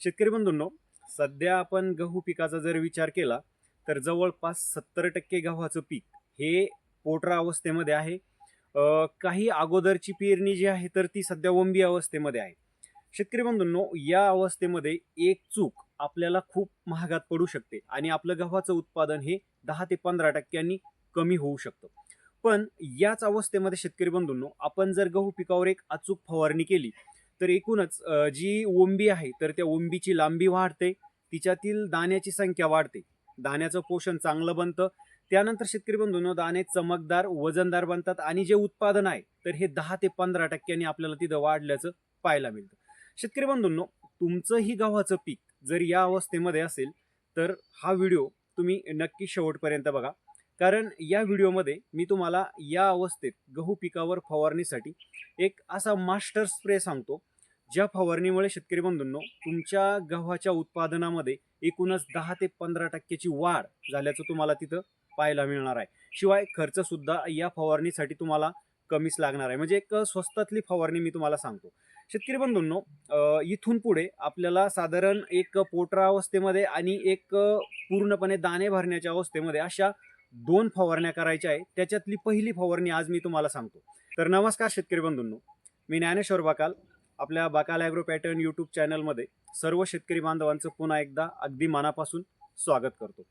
शेतकरी बंधूंनो, सध्या आपण गहू पिकाचा जर विचार केला तर जवळपास 70% गव्हाचं पीक हे पोटरा अवस्थेमध्ये आहे. काही अगोदरची पेरणी जी आहे तर ती सध्या ओंबी अवस्थेमध्ये आहे. शेतकरी बंधूंनो, या अवस्थेमध्ये एक चूक आपल्याला खूप महागात पडू शकते आणि आपलं गव्हाचं उत्पादन हे 10 ते 15% कमी होऊ शकतं. पण याच अवस्थेमध्ये शेतकरी बंधूंनो, आपण जर गहू पिकावर एक अचूक फवारणी केली तर एकूणच जी ओंबी आहे तर त्या ओंबीची लांबी वाढते, तिच्यातील दाण्याची संख्या वाढते, दाण्याचं पोषण चांगलं बनतं. त्यानंतर शेतकरी बंधूंनो, दाणे चमकदार वजनदार बनतात आणि जे उत्पादन आहे तर हे 10 ते 15% आपल्याला तिथं वाढल्याचं पाहायला मिळतं. शेतकरी बंधूंनो, तुमचंही गव्हाचं पीक जर या अवस्थेमध्ये असेल तर हा व्हिडिओ तुम्ही नक्की शेवटपर्यंत बघा. कारण या व्हिडिओमध्ये मी तुम्हाला या अवस्थेत गहू पिकावर फवारणीसाठी एक असा मास्टर स्प्रे सांगतो, ज्या फवारणीमुळे शेतकरी बंधूंनो तुमच्या गव्हाच्या उत्पादनामध्ये एकूणच 10 ते 15% वाढ झाल्याचं तुम्हाला तिथं पाहायला मिळणार आहे. शिवाय खर्च सुद्धा या फवारणीसाठी तुम्हाला कमीच लागणार आहे. म्हणजे एक स्वस्तातली फवारणी मी तुम्हाला सांगतो. शेतकरी बंधूंनो, इथून पुढे आपल्याला साधारण एक पोटरा अवस्थेमध्ये आणि एक पूर्णपणे दाणे भरण्याच्या अवस्थेमध्ये अशा 2 फवारण्या करायच्या आहे. त्याच्यातली पहिली फवारणी आज मी तुम्हाला सांगतो. तर नमस्कार शेतकरी बंधूंनो, मी ज्ञानेश्वर बाकाल. आपल्या बाकाल ॲग्रो पॅटर्न यूट्यूब चॅनलमध्ये सर्व शेतकरी बांधवांचं पुन्हा एकदा अगदी मनापासून स्वागत करतो.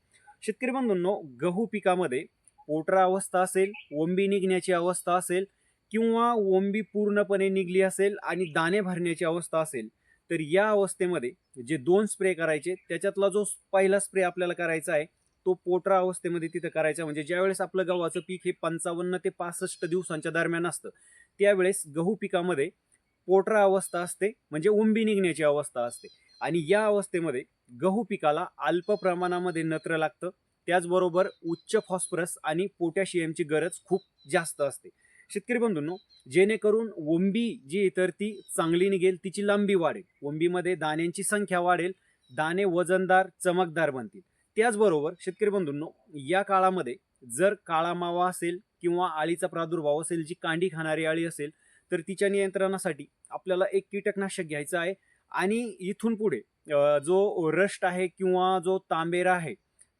शेतकरी बंधूंनो, गहू पिकामध्ये पोटरा अवस्था असेल, ओंबी निघण्याची अवस्था असेल किंवा ओंबी पूर्णपणे निघली असेल आणि दाणे भरण्याची अवस्था असेल, तर या अवस्थेमध्ये जे 2 स्प्रे करायचे त्याच्यातला जो पहिला स्प्रे आपल्याला करायचा आहे तो पोटरा अवस्थेमध्ये तिथं करायचा. म्हणजे ज्यावेळेस आपलं गव्हाचं पीक हे 55 ते 65 दिवसांच्या दरम्यान असतं, त्यावेळेस गहू पिकामध्ये पोटरा अवस्था असते, म्हणजे ओंबी निघण्याची अवस्था असते. आणि या अवस्थेमध्ये गहू पिकाला अल्प प्रमाणामध्ये नत्र लागतं, त्याचबरोबर उच्च फॉस्फरस आणि पोटॅशियमची गरज खूप जास्त असते. शेतकरी बंधूंनो, जेणेकरून ओंबी जी तर ती चांगली निघेल, तिची लांबी वाढेल, ओंबीमध्ये दाण्यांची संख्या वाढेल, दाणे वजनदार चमकदार बनतील. त्याचबरोबर शेतकरी बंधूंनो, या काळामध्ये जर काळा मावा असेल किंवा अळीचा प्रादुर्भाव असेल, जी कांडी खाणारी अळी असेल, तर तिच्या नियंत्रणासाठी आपल्याला एक कीटकनाशक घ्यायचं आहे. आणि इथून पुढे जो रस्ट आहे किंवा जो तांबेरा आहे,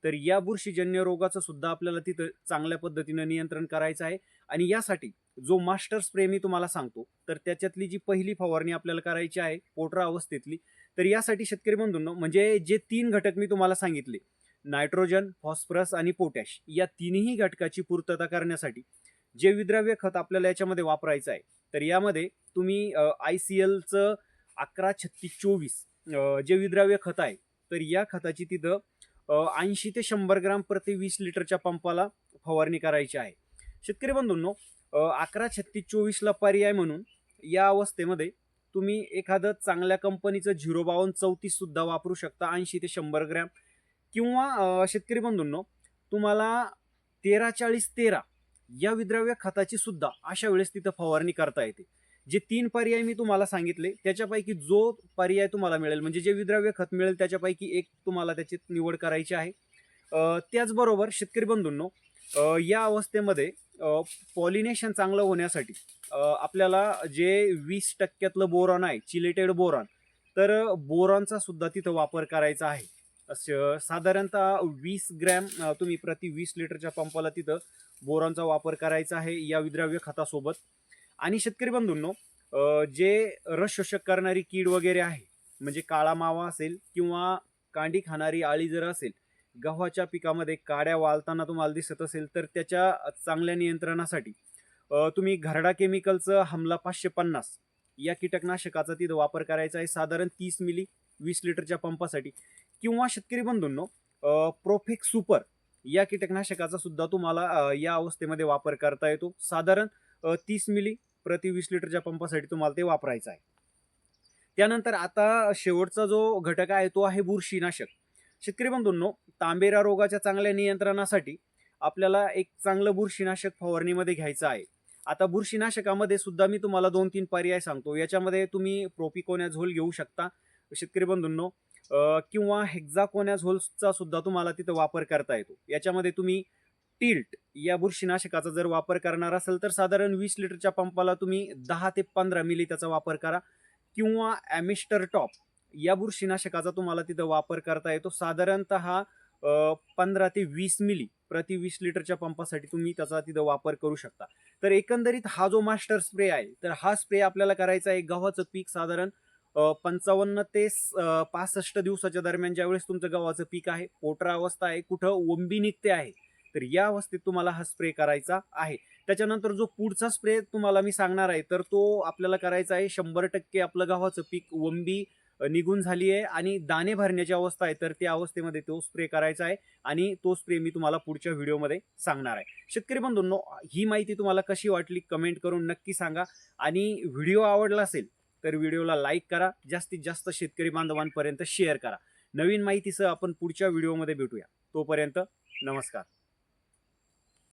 तर या बुरशीजन्य रोगाचं सुद्धा आपल्याला तिथं चांगल्या पद्धतीनं नियंत्रण करायचं आहे. आणि यासाठी जो मास्टर स्प्रे मी तुम्हाला सांगतो, तर त्याच्यातली जी पहिली फवारणी आपल्याला करायची आहे पोटरा अवस्थेतली, तर यासाठी शेतकरी बंधूंनो, म्हणजे जे 3 घटक मी तुम्हाला सांगितले, नायट्रोजन, फॉस्फरस आणि पोटॅश, या तिन्ही घटकाची पूर्तता करण्यासाठी जे विद्राव्य खत आपल्याला याच्यामध्ये वापरायचं आहे, तर यामध्ये तुम्ही ICLचं 11-36-24 जे विद्राव्य खत आहे, तर या खताची तिथं 80 ते 100 ग्राम प्रति 20 लिटरच्या पंपाला फवारणी करायची आहे. शेतकरी बंधूंनो, 11-36-24ला पर्याय म्हणून या अवस्थेमध्ये तुम्ही एखादं चांगल्या कंपनीचं 052-34 सुद्धा वापरू शकता 80 ते 100 ग्रॅम. किंवा शेतकरी बंधूंनो, तुम्हाला 13-40-13 या विद्राव्य खताची सुद्धा अशा वेळेस तिथं फवारणी करता येते. जे 3 पर्याय मी तुम्हाला सांगितले त्याच्यापैकी जो पर्याय तुम्हाला मिळेल, म्हणजे जे विद्राव्य खत मिळेल त्याच्यापैकी एक तुम्हाला त्याची निवड करायची आहे. त्याचबरोबर शेतकरी बंधूंनो, या अवस्थेमध्ये पॉलिनेशन चांगलं होण्यासाठी आपल्याला जे 20% बोरॉन आहे, चिलेटेड बोरॉन, तर बोरॉनचा सुद्धा तिथं वापर करायचा आहे. साधारणतः 20 ग्रॅम तुम्ही प्रति 20 लिटरच्या पंपाला तिथं बोरॉनचा वापर करायचा आहे या विद्राव्य खतासोबत. आणि शेतकरी बंधूंनो, जे रस शोषक करणारी कीड वगैरे आहे, म्हणजे काळा मावा असेल किंवा कांडी खाणारी आळी जर असेल, गव्हाच्या पिकामध्ये काड्या वाळताना तुम्हाला दिसत असेल, तर त्याच्या चांगल्या नियंत्रणासाठी तुम्ही घरडा केमिकलचं हमला 550 या कीटकनाशकाचा तिथं वापर करायचा आहे, साधारण 30 मिली 20 लिटरच्या पंपासाठी. किंवा शेतकरी बंधूंनो, प्रोफेक्स सुपर या कीटकनाशकाचा सुद्धा तुम्हाला या अवस्थेमध्ये वापर करता येतो, साधारण 30 मिली प्रति 20 लिटरच्या पंपासाठी तुम्हाला ते वापरायचं आहे. त्यानंतर आता शेवटचा जो घटक आहे तो आहे बुरशीनाशक. शेतकरी बंधूंनो, तांबेरा रोगाच्या चांगल्या नियंत्रणासाठी आपल्याला एक चांगलं बुरशीनाशक फवारणीमध्ये घ्यायचं आहे. आता बुरशीनाशकामध्ये सुद्धा मी तुम्हाला 2-3 पर्याय सांगतो. याच्यामध्ये तुम्ही प्रोपिकोनॅझोल घेऊ शकता शेतकरी बंधूंनो, किंवा हेक्झाकोनॅझोलचा सुद्धा तुम्हाला तिथं वापर करता येतो. याच्यामध्ये तुम्ही टिल्ट या बुरशीनाशकाचा जर वापर करणार असेल तर साधारण 20 लिटरच्या पंपाला तुम्ही 10 ते 15 मिली त्याचा वापर करा. किंवा ॲमिस्टर टॉप या बुरशीनाशकाचा तुम्हाला तिथं वापर करता येतो. साधारणतः 15 ते 20 मिली प्रति 20 लिटरच्या पंपासाठी तुम्ही त्याचा तिथं वापर करू शकता. तर एकंदरीत हा जो मास्टर स्प्रे आहे, तर हा स्प्रे आपल्याला करायचा आहे गव्हाचं पीक साधारण 55 ते 65 दिवसाच्या दरम्यान ज्यावेळेस तुमचं गव्हाचं पीक आहे, पोटरा अवस्था आहे, कुठं ओंबी निघते आहे, तर या अवस्थेत तुम्हाला हा स्प्रे करायचा आहे. त्याच्यानंतर जो पुढचा स्प्रे तुम्हाला मी सांगणार आहे, तर तो आपल्याला करायचा आहे 100% आपलं गव्हाचं पीक ओंबी निघून झाली आहे आणि दाणे भरण्याची अवस्था आहे, तर त्या अवस्थेमध्ये तो स्प्रे करायचा आहे आणि तो स्प्रे मी तुम्हाला पुढच्या व्हिडिओमध्ये सांगणार आहे. शेतकरी बंधूंनो, ही माहिती तुम्हाला कशी वाटली कमेंट करून नक्की सांगा आणि व्हिडिओ आवडला असेल तर व्हिडिओला लाईक करा, जास्तीत जास्त शेतकरी बांधवांपर्यंत शेअर करा. नवीन माहितीसह आपण पुढच्या व्हिडिओमध्ये भेटूया. तोपर्यंत नमस्कार.